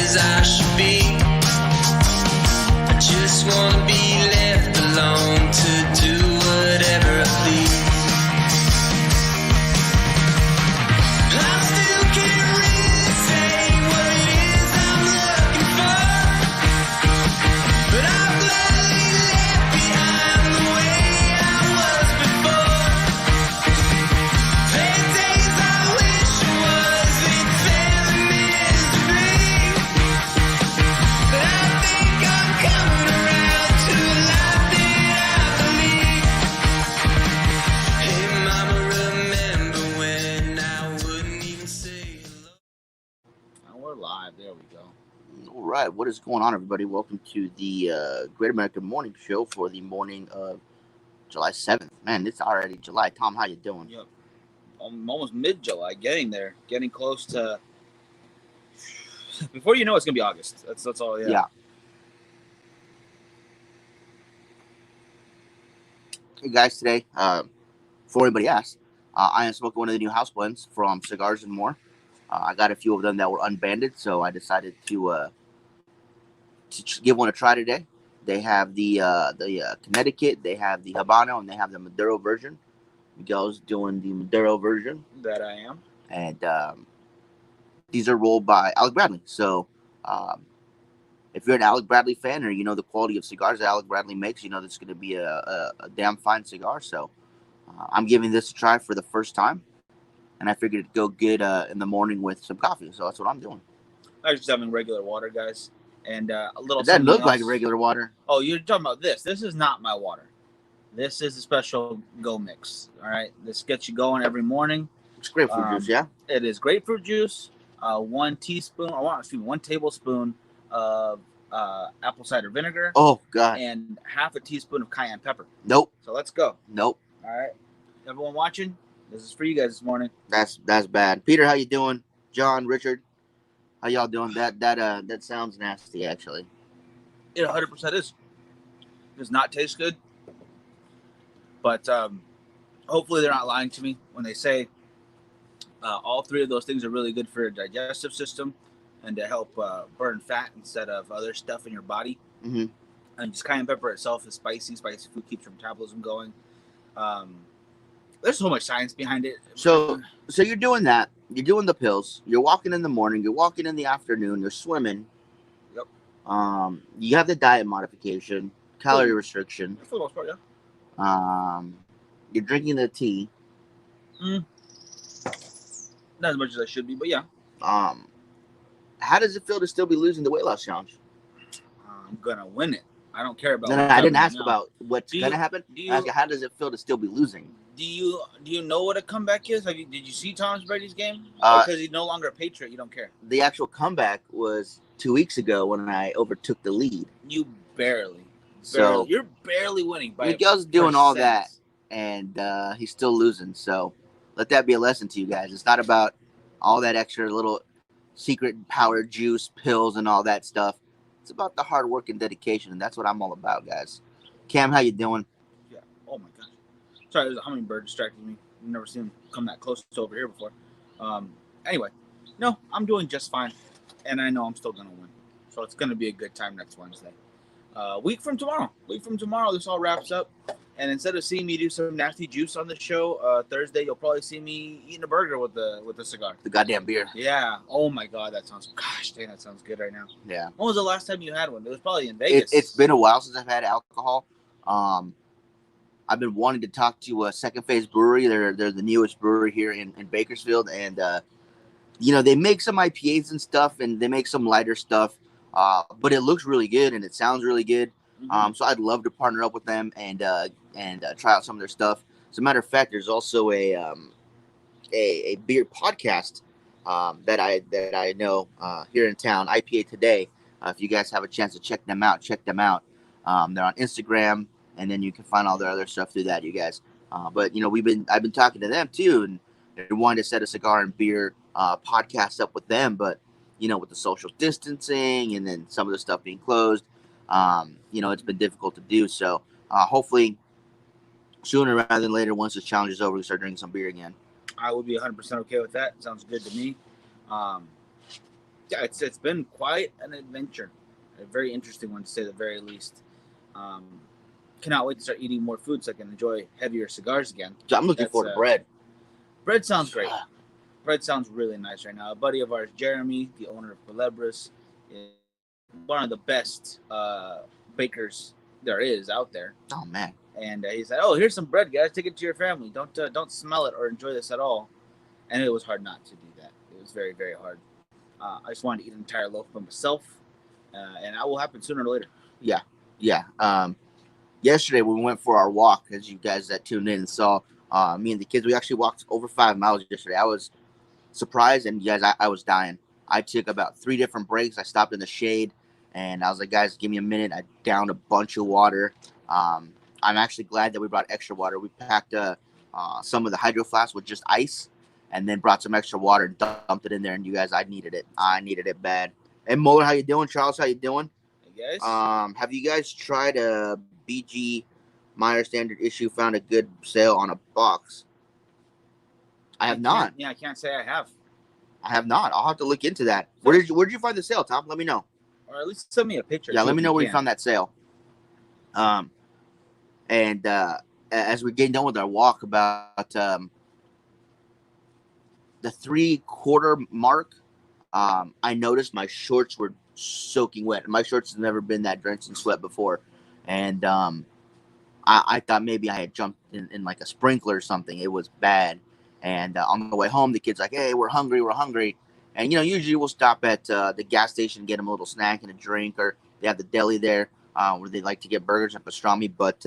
as I should be. I just wanna be left alone to do whatever I please. I still can't really say what it is I'm looking for, but I'm gladly left behind the way I was before. There are days I wish it was, they fell miserably, but I think I'm coming around to a life that I believe. Hey mama, remember when I wouldn't even say hello? And we're live. There we go. All right, what is going on, everybody? Welcome to the Great American Morning Show for the morning of July 7th. Man, it's already July. Tom, how you doing? Yep. I'm almost mid-July, getting there, getting close to. Before you know, it's gonna be August. That's all. Yeah. Hey, guys, today, before anybody asks, I am smoking one of the new house blends from Cigars and More. I got a few of them that were unbanded, so I decided to give one a try today. They have the Connecticut, they have the Habano, and they have the Maduro version. Miguel's doing the Maduro version, That I am. and these are rolled by Alec Bradley. So if you're an Alec Bradley fan, or you know the quality of cigars that Alec Bradley makes, you know this is going to be a damn fine cigar. So I'm giving this a try for the first time, and I figured it'd go good in the morning with some coffee. So that's what I'm doing. I was just having regular water, guys, and a little. It doesn't look something like else. regular water. Oh, you're talking about this. This is not my water. This is a special Go Mix. All right, this gets you going every morning. It's grapefruit juice, yeah? It is grapefruit juice, 1 tablespoon of apple cider vinegar, Oh, God. and half a teaspoon of cayenne pepper. Nope. So let's go. Nope. All right, everyone watching, this is for you guys this morning. That's bad. Peter, how you doing? John, Richard, how y'all doing? That sounds nasty, actually. It 100% is. Does not taste good, but hopefully they're not lying to me when they say all three of those things are really good for your digestive system and to help burn fat instead of other stuff in your body. Mm-hmm. And just cayenne pepper itself is spicy. Spicy food keeps your metabolism going. There's so much science behind it. So you're doing that. You're doing the pills. You're walking in the morning. You're walking in the afternoon. You're swimming. Yep. You have the diet modification, calorie restriction. For the most part, yeah. You're drinking the tea. Not as much as I should be, but yeah. How does it feel to still be losing the weight loss challenge? I'm gonna win it. I don't care about. No, what's I didn't happening ask now. about what's gonna happen. I asked you, how does it feel to still be losing? Do you know what a comeback is? Did you see Tom Brady's game? Because he's no longer a Patriot, you don't care. The actual comeback was 2 weeks ago when I overtook the lead. You barely. So you're barely winning by. Miguel's doing all that, and he's still losing. So let that be a lesson to you guys. It's not about all that extra little secret power juice pills and all that stuff. It's about the hard work and dedication, and that's what I'm all about, guys. Cam, how you doing? Yeah. Oh my gosh. Sorry, there's a hummingbird distracted me. I've never seen him come that close to over here before. Anyway, no, I'm doing just fine, and I know I'm still gonna win. So it's gonna be a good time next Wednesday. Week from tomorrow, this all wraps up. And instead of seeing me do some nasty juice on the show, Thursday you'll probably see me eating a burger with a cigar. The goddamn beer. Yeah. Oh my God, that sounds good right now. Yeah. When was the last time you had one? It was probably in Vegas. It's been a while since I've had alcohol. I've been wanting to talk to Second Phase Brewery. They're the newest brewery here in Bakersfield, and they make some IPAs and stuff, and they make some lighter stuff. But it looks really good and it sounds really good. Mm-hmm. So I'd love to partner up with them and try out some of their stuff. As a matter of fact, there's also a beer podcast that I know here in town, IPA Today. If you guys have a chance to check them out, They're on Instagram, and then you can find all their other stuff through that, you guys. But I've been talking to them too, and they wanted to set a cigar and beer podcast up with them, but with the social distancing and then some of the stuff being closed, it's been difficult to do. So hopefully sooner rather than later, once this challenge is over, we start drinking some beer again. I would be 100% okay with that. Sounds good to me. Yeah, it's been quite an adventure, a very interesting one to say the very least. Um, cannot wait to start eating more food so I can enjoy heavier cigars again. So I'm looking That's, forward to bread. Bread sounds great. Bread sounds really nice right now. A buddy of ours, Jeremy, the owner of Culebras, is one of the best bakers there is out there. Oh man. And he said, "Oh, here's some bread, guys. Take it to your family. Don't smell it or enjoy this at all." And it was hard not to do that. It was very very hard. I just wanted to eat an entire loaf by myself, and that will happen sooner or later. Yeah. Yesterday when we went for our walk, as you guys that tuned in saw, me and the kids, we actually walked over 5 miles yesterday. I was surprised, and you guys, I was dying. I took about 3 different breaks. I stopped in the shade, and I was like, guys, give me a minute. I downed a bunch of water. I'm actually glad that we brought extra water. We packed some of the hydro flasks with just ice, and then brought some extra water and dumped it in there. And you guys, I needed it. I needed it bad. And Mo, how you doing? Charles, how you doing? Hey guys. Have you guys tried a BG Meyer Standard issue? Found a good sale on a box. I have not. Yeah, I can't say I have. I have not. I'll have to look into that. Where did you find the sale, Tom? Let me know. Or at least send me a picture. Yeah, too, let me if know where you can. found that sale. And as we're getting done with our walk, about the 3/4 mark, I noticed my shorts were soaking wet. My shorts have never been that drenched in sweat before, and I thought maybe I had jumped in like a sprinkler or something. It was bad. And on the way home, the kid's like, "Hey, we're hungry." And usually we'll stop at the gas station, get them a little snack and a drink, or they have the deli there where they like to get burgers and pastrami. But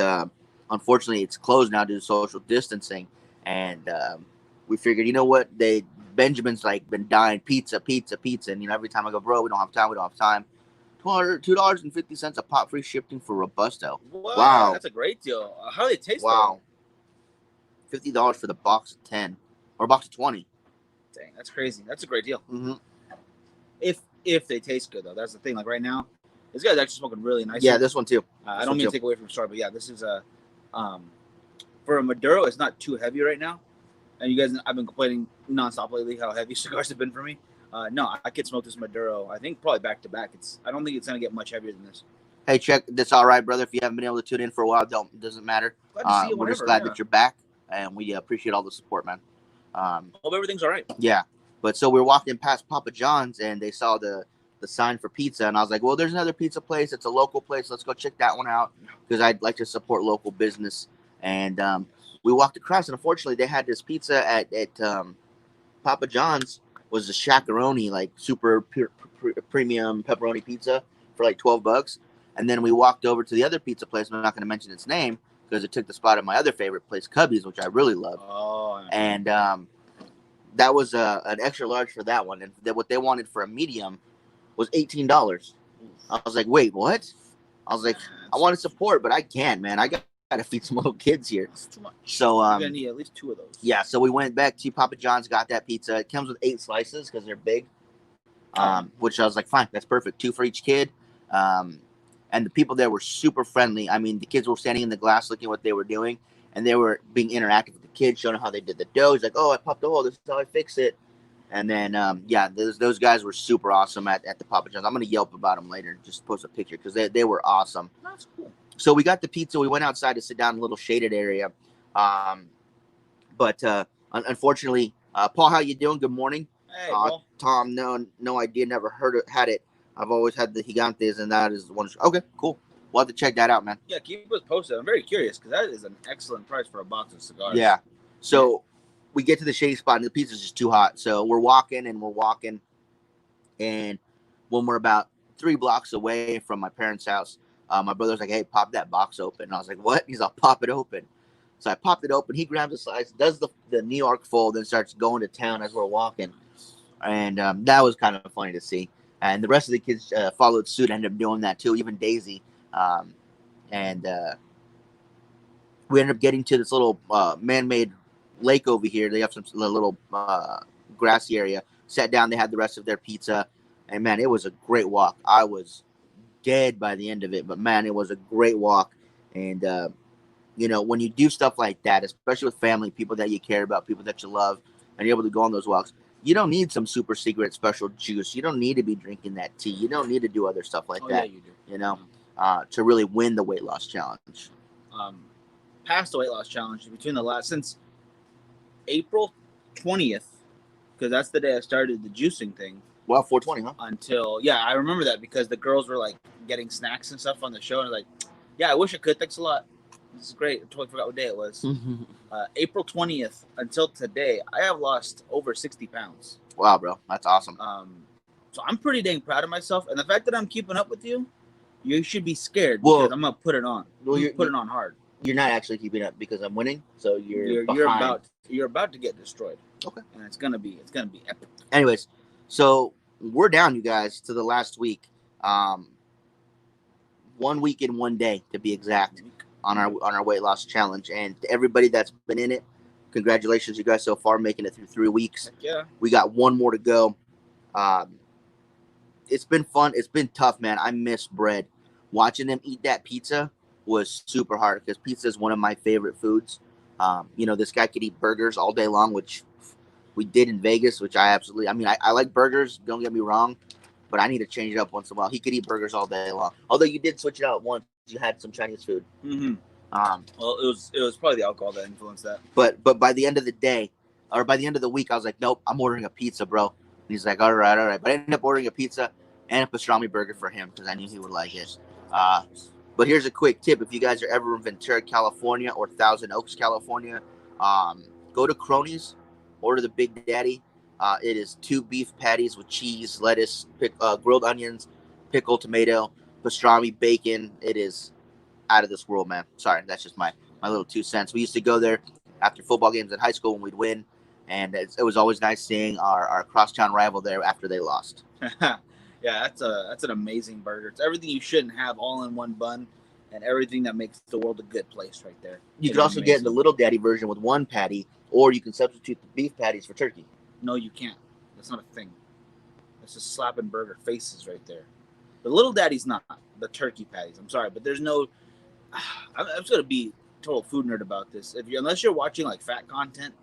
unfortunately, it's closed now due to social distancing. And we figured, you know what? Benjamin's like been dying pizza. And every time I go, bro, we don't have time. $2.50 a pop, free shipping for Robusto. Wow. That's a great deal. How do they taste? Wow. $50 for the box of 10 or a box of 20. Dang, that's crazy. That's a great deal. Mm-hmm. If they taste good though, that's the thing. Like right now, this guy's actually smoking really nice. Yeah, this one too. I don't mean to take away from the store, but yeah, this is a for a Maduro. It's not too heavy right now. And you guys, I've been complaining nonstop lately how heavy cigars have been for me. No, I could smoke this Maduro. I think probably back to back. I don't think it's gonna get much heavier than this. Hey, check. That's all right, brother. If you haven't been able to tune in for a while, doesn't matter. Glad to see you We're just whenever, glad that you're back, and we appreciate all the support, man. Hope everything's all right. Yeah. But so we're walking past Papa John's, and they saw the sign for pizza, and I was like, well, there's another pizza place. It's a local place. Let's go check that one out because I'd like to support local business. And we walked across, and unfortunately, they had this pizza at Papa John's. Was a Shakaroni, like super premium pepperoni pizza for like $12. And then we walked over to the other pizza place. I'm not going to mention its name because it took the spot of my other favorite place, Cubby's, which I really love. Oh. And that was an extra large for that one. And what they wanted for a medium was $18. I was like, wait, what? I was like, I want to support, but I can't, man. I got to feed some little kids here. That's too much. So You're gonna need at least 2 of those. yeah, so we went back to Papa John's, got that pizza. It comes with 8 slices because they're big, which I was like, fine, that's perfect. 2 for each kid. And the people there were super friendly. I mean, the kids were standing in the glass looking at what they were doing, and they were being interactive with the kids, showing them how they did the dough. He's like, oh, I popped the hole. This is how I fix it. And then, those guys were super awesome at the Papa John's. I'm going to Yelp about them later, just post a picture because they were awesome. That's cool. So we got the pizza. We went outside to sit down in a little shaded area. But unfortunately, Paul, how you doing? Good morning. Hey, Paul. Tom, no idea. Never had it. I've always had the Gigantes, and that is the one. Okay, cool. We'll have to check that out, man. Yeah, keep us posted. I'm very curious because that is an excellent price for a box of cigars. Yeah. So we get to the shady spot, and the pizza's just too hot. So we're walking, and when we're about 3 blocks away from my parents' house, my brother's like, hey, pop that box open. And I was like, what? He's like, pop it open. So I popped it open. He grabs a slice, does the New York fold, and starts going to town as we're walking. And that was kind of funny to see. And the rest of the kids followed suit, ended up doing that too, even Daisy. And we ended up getting to this little man-made lake over here. They have some little grassy area. Sat down. They had the rest of their pizza. And, man, it was a great walk. I was dead by the end of it. But, man, it was a great walk. And, when you do stuff like that, especially with family, people that you care about, people that you love, and you're able to go on those walks, you don't need some super secret special juice. You don't need to be drinking that tea. You don't need to do other stuff like Oh that. yeah, you do. You know, to really win the weight loss challenge. Past the weight loss challenge between the last since April 20th, because that's the day I started the juicing thing. Well, 420, huh? Until I remember that because the girls were like getting snacks and stuff on the show, and I was like, yeah, I wish I could. Thanks a lot. This is great. I totally forgot what day it was. April 20th until today, I have lost over 60 pounds. Wow, bro, that's awesome. So I'm pretty dang proud of myself, and the fact that I'm keeping up with you, you should be scared because I'm gonna put it on. Well, you're putting on hard. You're not actually keeping up because I'm winning, so you're about to get destroyed. Okay, and it's gonna be epic. Anyways, so we're down, you guys, to the last week. 1 week and 1 day to be exact on our weight loss challenge, and to everybody that's been in it, congratulations, you guys, so far, making it through 3 weeks. Heck yeah, we got one more to go. It's been fun. It's been tough, man. I miss bread. Watching them eat that pizza was super hard because pizza is one of my favorite foods. This guy could eat burgers all day long, which we did in Vegas, which I like burgers, don't get me wrong, but I need to change it up once in a while. He could eat burgers all day long. Although you did switch it out once. You had some Chinese food. Mm-hmm. Well, it was probably the alcohol that influenced that. But by the end of the day, or by the end of the week, I was like, nope, I'm ordering a pizza, bro. And he's like, all right. But I ended up ordering a pizza and a pastrami burger for him because I knew he would like it. But here's a quick tip. If you guys are ever in Ventura, California or Thousand Oaks, California, go to Cronies, order the Big Daddy. It is 2 beef patties with cheese, lettuce, grilled onions, pickle, tomato, pastrami, bacon. It is out of this world, man. Sorry, that's just my little 2 cents. We used to go there after football games in high school when we'd win, and it was always nice seeing our crosstown rival there after they lost. Yeah, that's an amazing burger. It's everything you shouldn't have all in one bun, and everything that makes the world a good place right there. You could also get the Little Daddy version with 1 patty, or you can substitute the beef patties for turkey. No, you can't. That's not a thing. That's just slapping burger faces right there. The Little Daddy's not the turkey patties. I'm sorry, but there's no. I'm just gonna be total food nerd about this. Unless you're watching like fat content,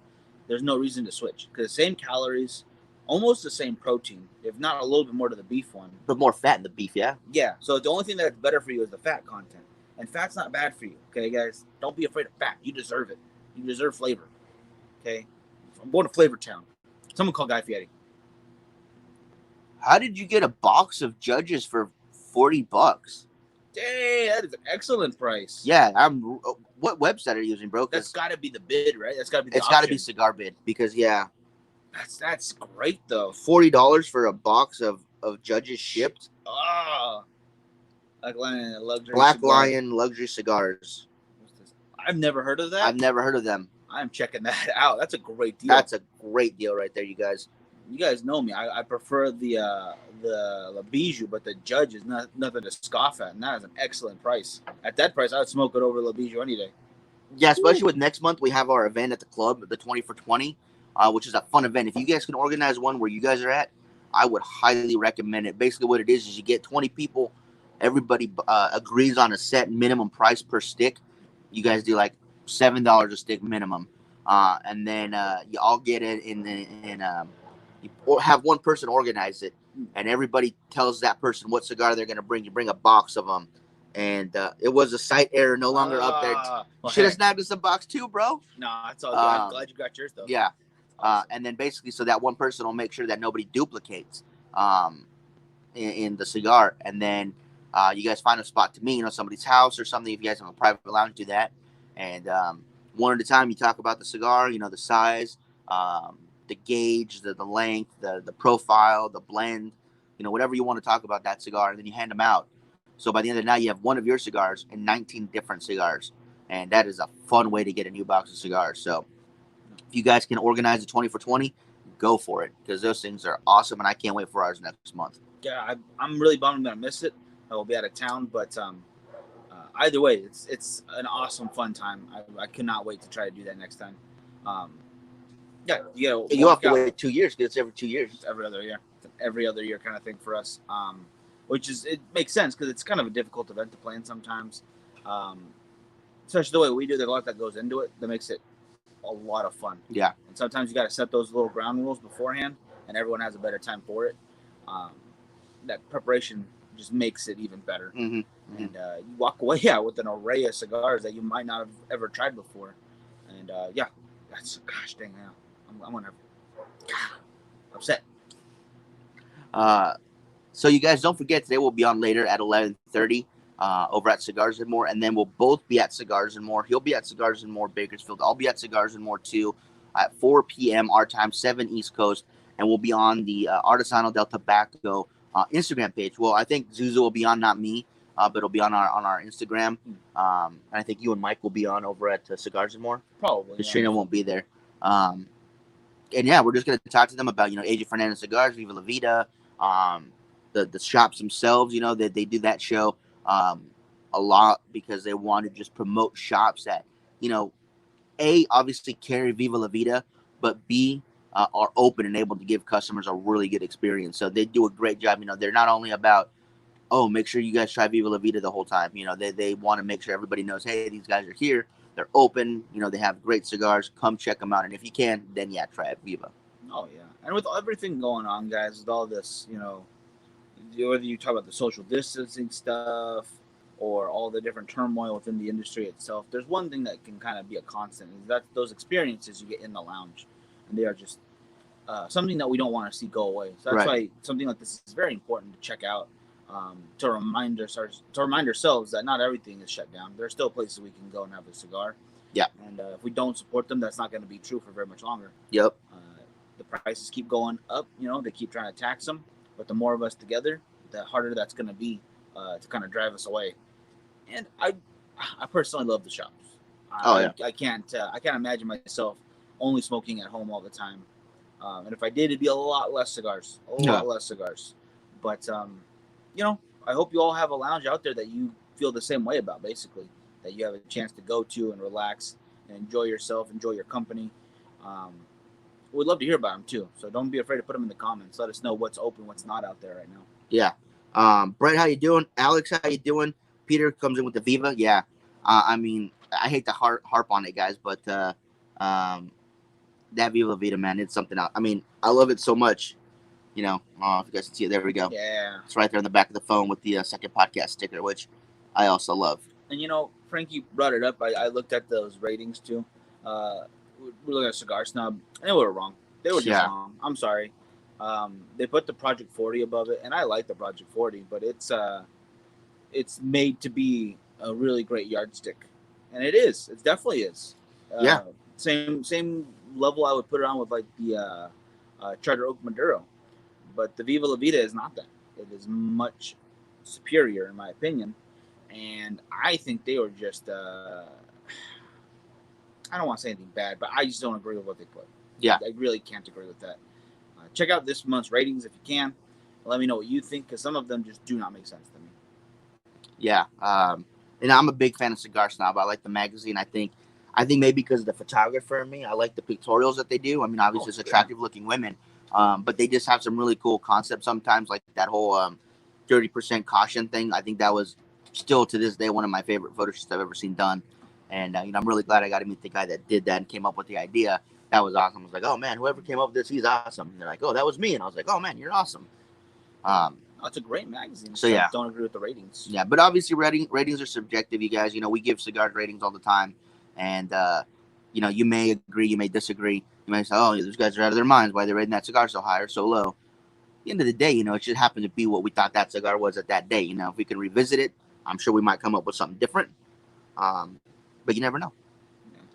there's no reason to switch because same calories, almost the same protein, if not a little bit more to the beef one. But more fat in the beef, yeah? Yeah. So the only thing that's better for you is the fat content. And fat's not bad for you. Okay, guys? Don't be afraid of fat. You deserve it. You deserve flavor. Okay? I'm going to Flavor Town. Someone call Guy Fieri. How did you get a box of Judges for $40? Dang, that is an excellent price. Yeah, what website are you using, bro? That's got to be the bid, right? That's got to be It's got to be Cigar Bid because, yeah. That's great, though. $40 for a box of Judges shipped? Ah. Black Lion Luxury Cigars. I've never heard of that. I've never heard of them. I'm checking that out. That's a great deal. That's a great deal right there, you guys. You guys know me. I prefer the La Bijou, but the Judge is nothing to scoff at, and that is an excellent price. At that price, I would smoke it over La Bijou any day. Yeah, especially with next month, we have our event at the club, the 20 for 20, which is a fun event. If you guys can organize one where you guys are at, I would highly recommend it. Basically, what it is you get 20 people. Everybody agrees on a set minimum price per stick. You guys do like $7 a stick minimum, and then you all get it you have one person organize it, and everybody tells that person what cigar they're gonna bring. You bring a box of them, and it was a site error, no longer up there. Should have snagged us a box too, bro. No, that's all good. I'm glad you got yours though. Yeah, and then basically, so that one person will make sure that nobody duplicates in the cigar, and then you guys find a spot to meet, somebody's house or something. If you guys have a private lounge, do that, and one at a time, you talk about the cigar, the size, the gauge, the length, the profile, the blend, whatever you want to talk about that cigar, and then you hand them out. So by the end of the night, you have one of your cigars and 19 different cigars, and that is a fun way to get a new box of cigars. So if you guys can organize a 20 for 20, go for it, because those things are awesome, and I can't wait for ours next month. Yeah, I'm really bummed I'm gonna miss it. I will be out of town, but either way, it's an awesome, fun time. I cannot wait to try to do that next time. Yeah, you have to wait 2 years because it's every 2 years. It's every other year. It's an every other year kind of thing for us, which it makes sense because it's kind of a difficult event to plan sometimes, especially the way we do. There's a lot that goes into it that makes it a lot of fun. Yeah. And sometimes you got to set those little ground rules beforehand, and everyone has a better time for it. That preparation just makes it even better. Mm-hmm. And you walk away with an array of cigars that you might not have ever tried before. And that's gosh dang yeah, I'm gonna upset. So you guys don't forget, today we'll be on later at 11:30 over at Cigars and More, and then we'll both be at Cigars and More. He'll be at Cigars and More Bakersfield. I'll be at Cigars and More too at 4 p.m. our time, 7 East Coast, and we'll be on the Artisanal del Tobacco Instagram page. Well, I think Zuzu will be on, not me, but it'll be on our Instagram. And I think you and Mike will be on over at Cigars and More. Probably. Because Trina won't be there. And yeah, we're just gonna talk to them about AJ Fernandez Cigars, Viva La Vida, the shops themselves. They do that show a lot because they want to just promote shops that A, obviously carry Viva La Vida, but B, are open and able to give customers a really good experience. So they do a great job. They're not only about, oh, make sure you guys try Viva La Vida the whole time. They want to make sure everybody knows, hey, these guys are here. They're open. They have great cigars. Come check them out. And if you can, then yeah, try it, Viva. Oh yeah. And with everything going on, guys, with all this, whether you talk about the social distancing stuff or all the different turmoil within the industry itself, there's one thing that can kind of be a constant, is that those experiences you get in the lounge, and they are just something that we don't want to see go away. So that's why something like this is very important to check out, to remind ourselves that not everything is shut down. There are still places we can go and have a cigar. Yeah. And if we don't support them, that's not going to be true for very much longer. Yep. The prices keep going up. They keep trying to tax them, but the more of us together, the harder that's going to be to kind of drive us away. And I personally love the shops. I can't imagine myself only smoking at home all the time. And if I did, it'd be a lot less cigars. Lot less cigars. But I hope you all have a lounge out there that you feel the same way about, basically, that you have a chance to go to and relax and enjoy yourself, enjoy your company. We'd love to hear about them too. So don't be afraid to put them in the comments. Let us know what's open, what's not out there right now. Yeah. Brett, how you doing? Alex, how you doing? Peter comes in with the Viva. Yeah. I hate to harp on it, guys, but that Viva La Vida, man, it's something else. I love it so much. If you guys can see it, there we go. Yeah. It's right there on the back of the phone with the second podcast sticker, which I also love. And Frankie brought it up. I looked at those ratings too. We're looking at Cigar Snub, and they were wrong. They were just wrong. I'm sorry. They put the Project 40 above it, and I like the Project 40, but it's made to be a really great yardstick, and it is. It definitely is. Same level I would put it on with like the Charter Oak Maduro, but the Viva La Vida is not that. It is much superior in my opinion, and I think they were just. I don't want to say anything bad, but I just don't agree with what they put. Yeah. I really can't agree with that. Check out this month's ratings if you can. Let me know what you think, because some of them just do not make sense to me. Yeah. And I'm a big fan of Cigar Snob. I like the magazine. I think maybe because of the photographer in me, I like the pictorials that they do. Obviously, it's attractive looking women, but they just have some really cool concepts sometimes, like that whole 30% caution thing. I think that was still to this day one of my favorite photo shoots I've ever seen done. And, I'm really glad I got to meet the guy that did that and came up with the idea. That was awesome. I was like, oh, man, whoever came up with this, he's awesome. And they're like, oh, that was me. And I was like, oh, man, you're awesome. It's a great magazine. So, yeah. Don't agree with the ratings. Yeah, but obviously ratings are subjective, you guys. We give cigars ratings all the time. And, you may agree, you may disagree. You may say, oh, those guys are out of their minds. Why are they rating that cigar so high or so low? At the end of the day, it just happened to be what we thought that cigar was at that day. If we can revisit it, I'm sure we might come up with something different. But you never know.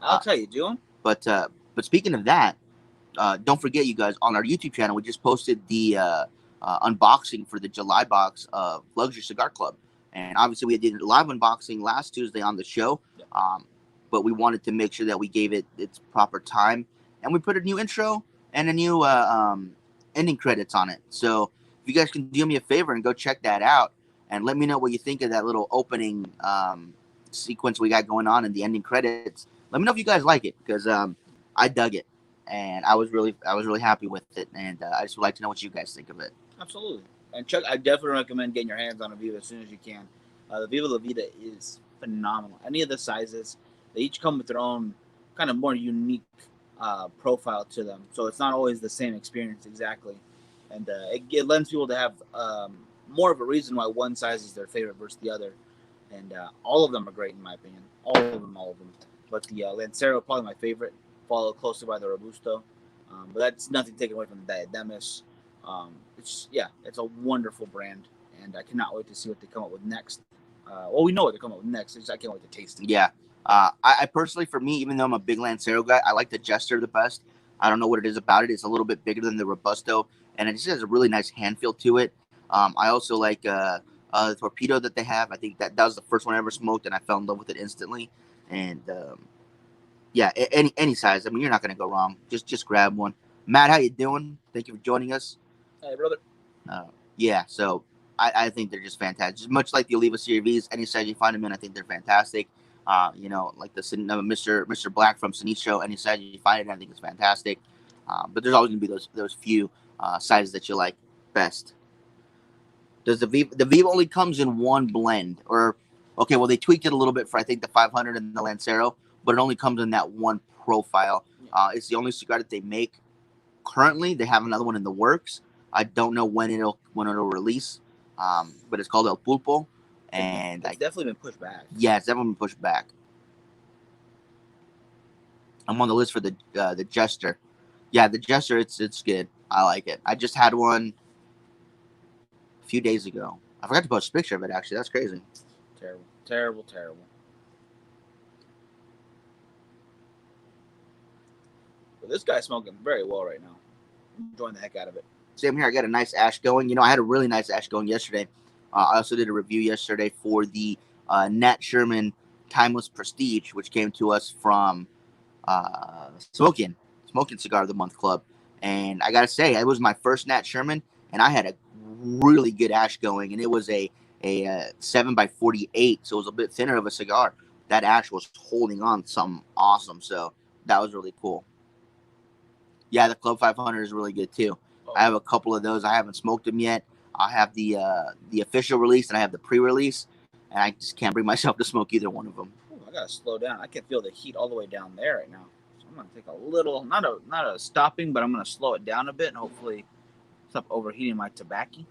I'll tell you, doing. But speaking of that, don't forget, you guys, on our YouTube channel, we just posted the unboxing for the July box of Luxury Cigar Club. And obviously, we did a live unboxing last Tuesday on the show. But we wanted to make sure that we gave it its proper time. And we put a new intro and a new ending credits on it. So if you guys can do me a favor and go check that out and let me know what you think of that little opening sequence we got going on in the ending credits. Let me know if you guys like it, because I dug it and I was really happy with it, and I just would like to know what you guys think of it. Absolutely. And Chuck, I definitely recommend getting your hands on a Viva as soon as you can. The Viva La Vida is phenomenal. Any of the sizes, they each come with their own kind of more unique profile to them. So it's not always the same experience exactly, and it lends people to have more of a reason why one size is their favorite versus the other. And all of them are great in my opinion. All of them. But the Lancero probably my favorite, followed closely by the Robusto. But that's nothing taken away from the Diademis. It's a wonderful brand, and I cannot wait to see what they come up with next. We know what they're coming up with next. I can't wait to taste it. Yeah. I personally, for me, even though I'm a big Lancero guy, I like the Jester the best. I don't know what it is about it. It's a little bit bigger than the Robusto, and it just has a really nice hand feel to it. I also like the Torpedo that they have. I think that was the first one I ever smoked, and I fell in love with it instantly. And any size. I mean, you're not gonna go wrong. Just grab one. Matt, how you doing? Thank you for joining us. Hey, brother. So I think they're just fantastic. Just much like the Oliva CRVs, any size you find them in, I think they're fantastic. Like the Mr. Black from Sinicho, any size you find it, I think it's fantastic. But there's always gonna be those few sizes that you like best. Does the Viva only comes in one blend, or okay? Well, they tweaked it a little bit for I think the 500 and the Lancero, but it only comes in that one profile. It's the only cigar that they make currently. They have another one in the works. I don't know when it'll release, but it's called El Pulpo, and it's definitely been pushed back. Yeah, it's definitely been pushed back. I'm on the list for the Jester. Yeah, the Jester, it's good. I like it. I just had one a few days ago. I forgot to post a picture of it, actually. That's crazy. Terrible. But this guy's smoking very well right now. I'm enjoying the heck out of it. Same here. I got a nice ash going. I had a really nice ash going yesterday. I also did a review yesterday for the Nat Sherman Timeless Prestige, which came to us from Smoking Cigar of the Month Club. And I got to say, it was my first Nat Sherman, and I had a really good ash going, and it was a 7x48, so it was a bit thinner of a cigar. That ash was holding on something awesome, so that was really cool. Yeah, the Club 500 is really good too. I have a couple of those. I haven't smoked them yet. I have the official release, and I have the pre-release, and I just can't bring myself to smoke either one of them. Ooh, I gotta slow down. I can feel the heat all the way down there right now. So I'm gonna take a little, not a stopping, but I'm gonna slow it down a bit and hopefully stop overheating my tobacco.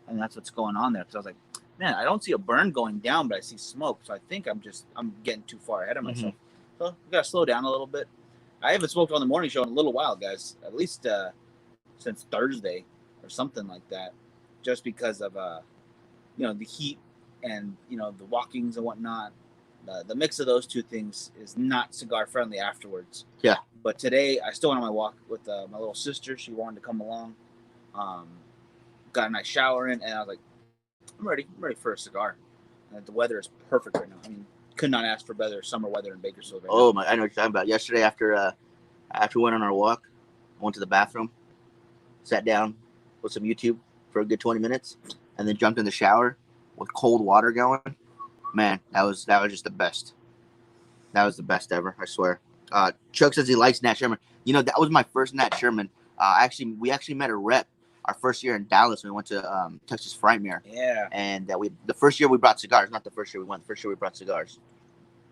And that's what's going on there. Because I was like, man, I don't see a burn going down, but I see smoke. So I think I'm getting too far ahead of myself. So we gotta slow down a little bit. I haven't smoked on the morning show in a little while, guys. At least since Thursday or something like that. Just because of the heat and the walkings and whatnot. The mix of those two things is not cigar friendly afterwards. Yeah. But today I still went on my walk with my little sister. She wanted to come along. Got a nice shower in, and I was like, I'm ready for a cigar. And the weather is perfect right now. I mean, could not ask for better summer weather in Bakersfield right now. Oh my! I know what you're talking about. Yesterday, after we went on our walk, I went to the bathroom, sat down with some YouTube for a good 20 minutes, and then jumped in the shower with cold water going. Man, that was just the best. That was the best ever, I swear. Chuck says he likes Nat Sherman. That was my first Nat Sherman. We actually met a rep our first year in Dallas. We went to Texas Frightmare. Yeah. And the first year we brought cigars, not the first year we went. The first year we brought cigars.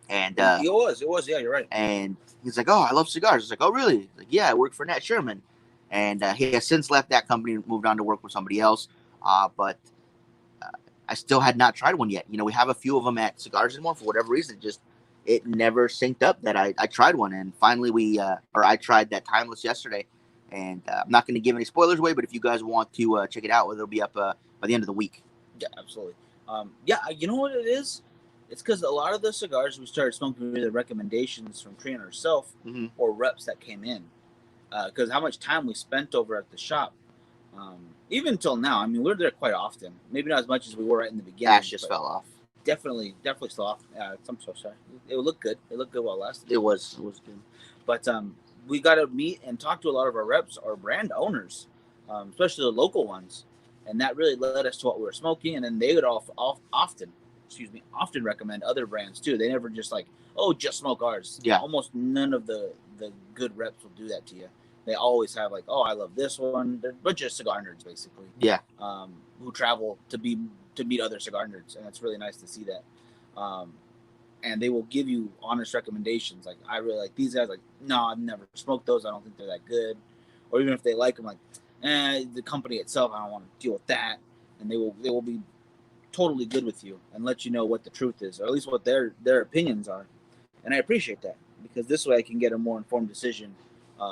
And it was. Yeah, you're right. And he's like, "Oh, I love cigars." I was like, "Oh, really?" He's like, "Yeah, I work for Nat Sherman." And he has since left that company and moved on to work with somebody else. But I still had not tried one yet. We have a few of them at Cigars and More for whatever reason. It never synced up that I tried one. And finally I tried that Timeless yesterday. And I'm not going to give any spoilers away, but if you guys want to check it out, it'll be up by the end of the week. Yeah, absolutely. You know what it is? It's because a lot of the cigars we started smoking were either recommendations from Trina herself or reps that came in. Because how much time we spent over at the shop, even till now. I mean, we're there quite often. Maybe not as much as we were right in the beginning. Ash just fell off. Definitely still off. I'm so sorry. It would look good. It looked good while it lasted. It was good. But we got to meet and talk to a lot of our reps, our brand owners, especially the local ones, and that really led us to what we were smoking. And then they would often recommend other brands too. They never just just smoke ours. Yeah. Almost none of the good reps will do that to you. They always have I love this one. They're a bunch of cigar nerds basically. Yeah. Who travel to meet other cigar nerds, and that's really nice to see that. and they will give you honest recommendations. Like, I really like these guys. Like, no, I've never smoked those. I don't think they're that good. Or even if they like them, like, the company itself, I don't want to deal with that. And they will be totally good with you and let you know what the truth is, or at least what their opinions are. And I appreciate that, because this way I can get a more informed decision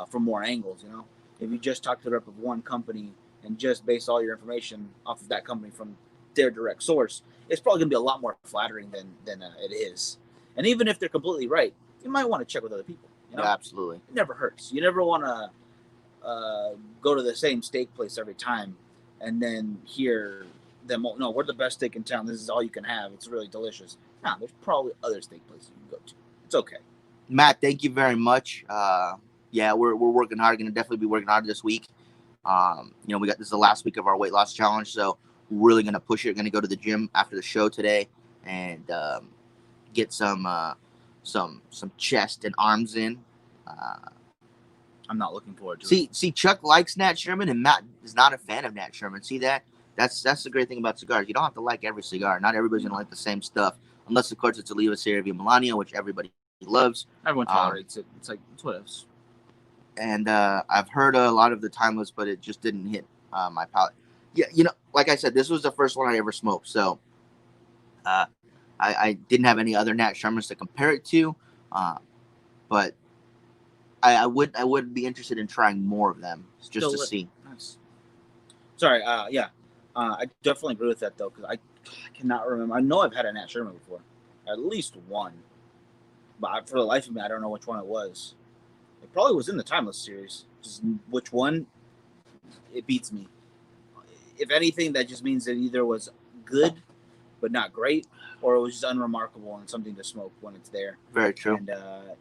from more angles. You know, if you just talk to the rep of one company and just base all your information off of that company from their direct source, it's probably gonna be a lot more flattering than it is. And even if they're completely right, you might want to check with other people. You know? Yeah, absolutely. It never hurts. You never want to go to the same steak place every time and then hear them, no, we're the best steak in town. This is all you can have. It's really delicious. Nah, there's probably other steak places you can go to. It's okay. Matt, thank you very much. Yeah, we're working hard. Going to definitely be working hard this week. You know, this is the last week of our weight loss challenge, so we're really going to push it. Going to go to the gym after the show today and get some chest and arms in. I'm not looking forward to it. See, Chuck likes Nat Sherman, and Matt is not a fan of Nat Sherman. See that? That's the great thing about cigars. You don't have to like every cigar. Not everybody's gonna like the same stuff, unless of course it's Oliva Serie Via Melania, which everybody loves. Everyone tolerates it. It's like, it's what else. And I've heard a lot of the Timeless, but it just didn't hit my palate. Yeah, you know, like I said, this was the first one I ever smoked, so I didn't have any other Nat Shermans to compare it to, but I would be interested in trying more of them just to see. Nice. Sorry, yeah. I definitely agree with that, though, because I cannot remember. I know I've had a Nat Sherman before. At least one. But for the life of me, I don't know which one it was. It probably was in the Timeless series. Just which one, it beats me. If anything, that just means that either was good, but not great, or it was just unremarkable and something to smoke when it's there. Very true. And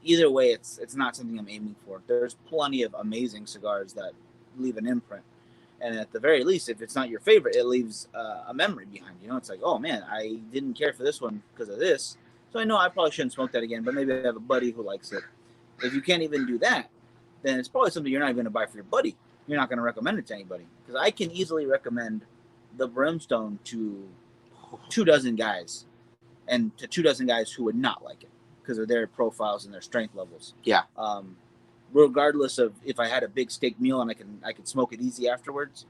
either way, it's not something I'm aiming for. There's plenty of amazing cigars that leave an imprint. And at the very least, if it's not your favorite, it leaves a memory behind. You know, it's like, oh man, I didn't care for this one because of this. So I know I probably shouldn't smoke that again, but maybe I have a buddy who likes it. If you can't even do that, then it's probably something you're not even going to buy for your buddy. You're not going to recommend it to anybody. Because I can easily recommend the Brimstone to 24 guys, and to 24 guys who would not like it because of their profiles and their strength levels. Yeah. Regardless of if I had a big steak meal and I could smoke it easy afterwards,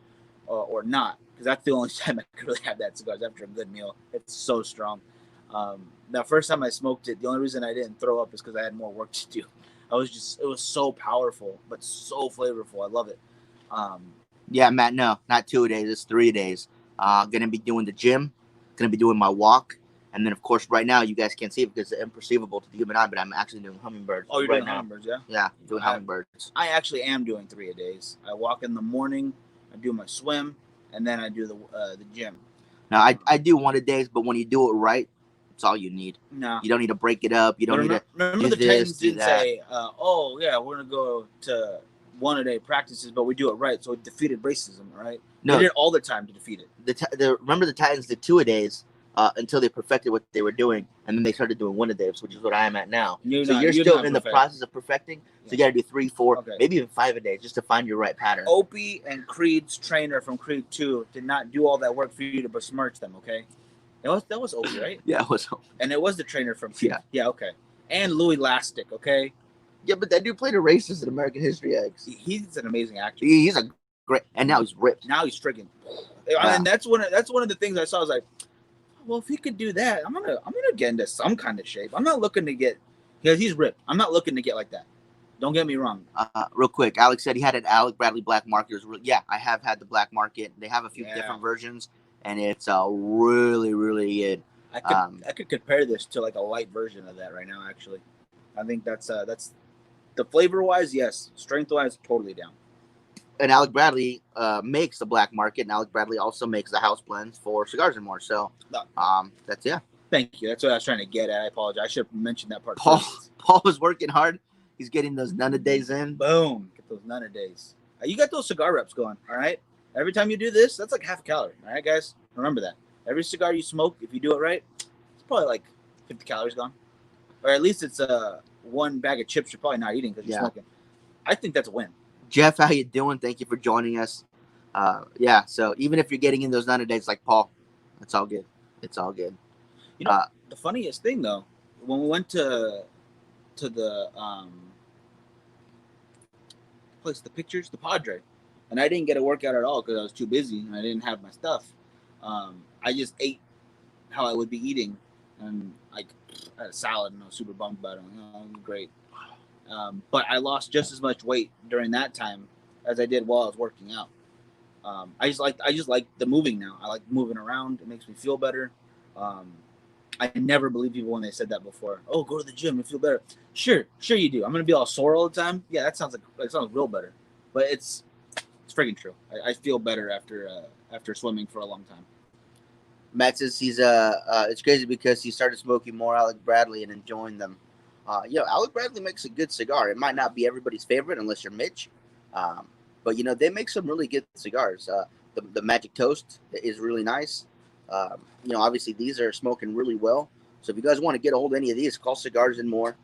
or not, because that's the only time I could really have that cigar after a good meal. It's so strong. The first time I smoked it, the only reason I didn't throw up is because I had more work to do. It was so powerful, but so flavorful. I love it. Yeah, Matt, no, not 2 days. It's 3 days. Gonna be doing the gym. Gonna be doing my walk. And then, of course, right now, you guys can't see it because it's imperceivable to the human eye, but I'm actually doing hummingbirds. Oh, you're right doing now. hummingbirds, yeah? Yeah, doing hummingbirds. I actually am doing 3 a days. I walk in the morning, I do my swim, and then I do the gym. Now, I do 1 a days, but when you do it right, it's all you need. No. You don't need to break it up. You don't need to Remember do the Titans this, do didn't that. say, oh, yeah, we're going to go to 1 a day practices, but we do it right. So it defeated racism, right? No. They did it all the time to defeat it. Remember the Titans did 2 a days until they perfected what they were doing, and then they started doing 1 a days, which is what I am at now. You're still in the process of perfecting, so you got to do 3, 4, maybe even 5 a day just to find your right pattern. Opie and Creed's trainer from Creed 2 did not do all that work for you to besmirch them, okay? That was Opie, right? Yeah, it was. And it was the trainer from Creed. Yeah. Yeah, okay. And Louis Lastic, okay? Yeah, but that dude played a racist in American History X. He's an amazing actor. He's a great, and now he's ripped. Now he's freaking. Yeah. And that's one of the things I saw. I was like, well, if he could do that, I'm gonna get into some kind of shape. I'm not looking to get, because he's ripped. I'm not looking to get like that. Don't get me wrong. Real quick, Alex said he had an Alec Bradley Black Market. Yeah, I have had the Black Market. They have a few different versions, and it's really, really good. I could compare this to like a light version of that right now. Actually, I think that's the flavor wise, yes. Strength wise, totally down. And Alec Bradley makes the Black Market, and Alec Bradley also makes the house blends for Cigars and More. So, that's Thank you. That's what I was trying to get at. I apologize. I should have mentioned that part. Paul was working hard. He's getting those none a days in. Boom. Get those none a days. You got those cigar reps going. All right. Every time you do this, that's like half a calorie. All right, guys. Remember that. Every cigar you smoke, if you do it right, it's probably like 50 calories gone. Or at least it's one bag of chips you're probably not eating because you're smoking. I think that's a win. Jeff, how you doing? Thank you for joining us. So even if you're getting in those 9 days like Paul, it's all good. It's all good. You know, the funniest thing though when we went to the place, the pictures, the Padre, and I didn't get a workout at all because I was too busy and I didn't have my stuff. I just ate how I would be eating, and like I had a salad and I was super bummed about it. Great. But I lost just as much weight during that time as I did while I was working out. I just like the moving now. I like moving around. It makes me feel better. I never believed people when they said that before. Oh, go to the gym and feel better. Sure you do. I'm gonna be all sore all the time. Yeah, that sounds real better. But it's freaking true. I feel better after swimming for a long time. Matt says he's it's crazy because he started smoking more Alec Bradley and enjoying them. Alec Bradley makes a good cigar. It might not be everybody's favorite unless you're Mitch, but they make some really good cigars. The Magic Toast is really nice. Obviously these are smoking really well. So if you guys want to get a hold of any of these, call Cigars and More,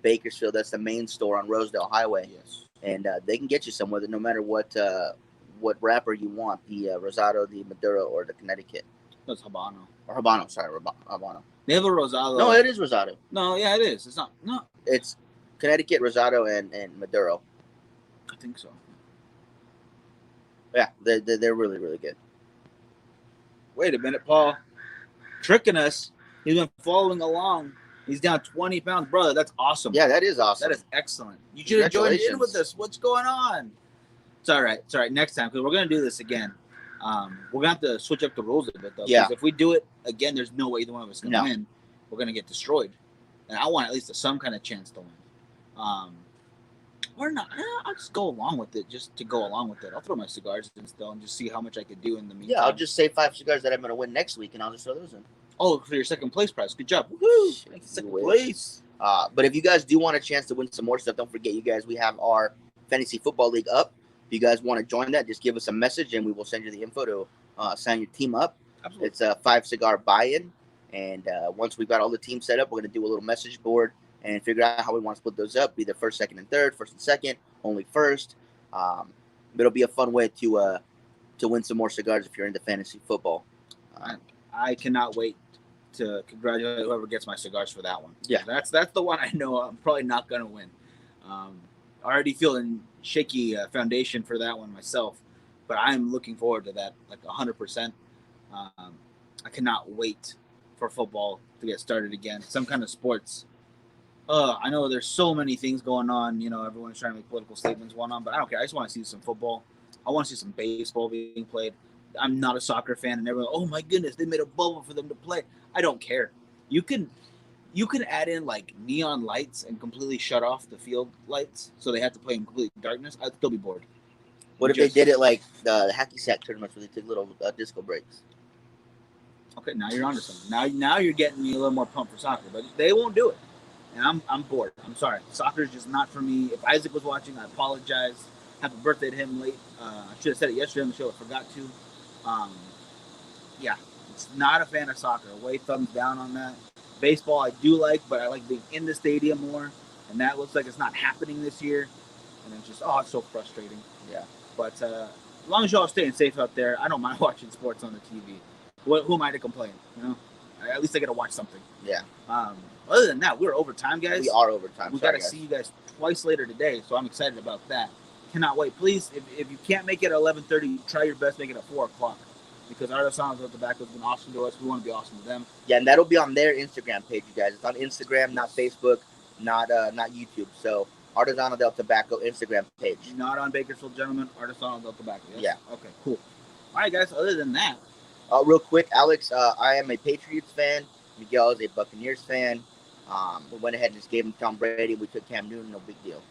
Bakersfield. That's the main store on Rosedale Highway, Yes. and they can get you somewhere that no matter what wrapper you want, the Rosado, the Maduro, or the Connecticut. That's Habano. Or Habano, sorry, Habano. They have a Rosado. No, it is Rosado. No, yeah, it is. It's not. No, It's Connecticut, Rosado, and Maduro. I think so. Yeah, they're really, really good. Wait a minute, Paul. Tricking us. He's been following along. He's down 20 pounds. Brother, that's awesome. Yeah, that is awesome. That is excellent. You should have joined in Congratulations. with us. What's going on? It's all right. It's all right. Next time, because we're going to do this again. We're going to have to switch up the rules a bit, though. Yeah. Because if we do it again, there's no way either one of us is going to No. win. We're going to get destroyed. And I want at least some kind of chance to win. Or not. I'll just go along with it, just to go along with it. I'll throw my cigars in still and just see how much I could do in the meantime. Yeah, I'll just say 5 cigars that I'm going to win next week, and I'll just throw those in. Oh, for your second place prize. Good job. Woo! Shit, Second you place. But if you guys do want a chance to win some more stuff, don't forget, you guys, we have our Fantasy Football League up. If you guys want to join that, just give us a message, and we will send you the info to sign your team up. Absolutely. It's a 5-cigar buy-in, and once we've got all the teams set up, we're going to do a little message board and figure out how we want to split those up, either first, second, and third, first and second, only first. It'll be a fun way to win some more cigars if you're into fantasy football. I cannot wait to congratulate whoever gets my cigars for that one. Yeah. That's the one I know I'm probably not going to win. Already feeling shaky foundation for that one myself, but I'm looking forward to that like 100%. I cannot wait for football to get started again. Some kind of sports. I know there's so many things going on. Everyone's trying to make political statements going on, but I don't care. I just want to see some football. I want to see some baseball being played. I'm not a soccer fan, and everyone, oh my goodness, they made a bubble for them to play. I don't care. You can add in like neon lights and completely shut off the field lights, so they have to play in complete darkness. I'd still be bored. What if they did it like the hacky sack tournaments where they took little disco breaks? Okay, now you're onto something. Now you're getting me a little more pumped for soccer, but they won't do it, and I'm bored. I'm sorry. Soccer is just not for me. If Isaac was watching, I apologize. Happy birthday to him late. I should have said it yesterday on the show. I forgot to. Yeah, it's not a fan of soccer. Way thumbs down on that. Baseball I do like, but I like being in the stadium more, and that looks like it's not happening this year. And it's just it's so frustrating. Yeah. But as long as y'all are staying safe out there, I don't mind watching sports on the TV. Who am I to complain? At least I get to watch something. Yeah. Other than that, we're overtime, guys. We are overtime. We got to see you guys twice later today, so I'm excited about that. Cannot wait. Please, if you can't make it at 11:30, try your best to make it at 4 o'clock. Because Artesanos of Tobacco has been awesome to us. We want to be awesome to them. Yeah, and that'll be on their Instagram page, you guys. It's on Instagram, not Facebook, not YouTube. So Artesano del Tobacco Instagram page. Not on Bakersfield, gentlemen. Artesanos of Tobacco. Yes? Yeah. Okay, cool. All right, guys. Other than that, Real quick, Alex, I am a Patriots fan. Miguel is a Buccaneers fan. We went ahead and just gave him Tom Brady. We took Cam Newton. No big deal.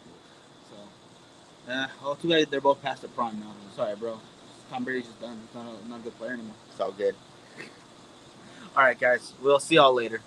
so, too bad they're both past their prime now. Sorry, bro. Tom Brady's just done. He's not a good player anymore. It's all good. All right, guys. We'll see y'all later.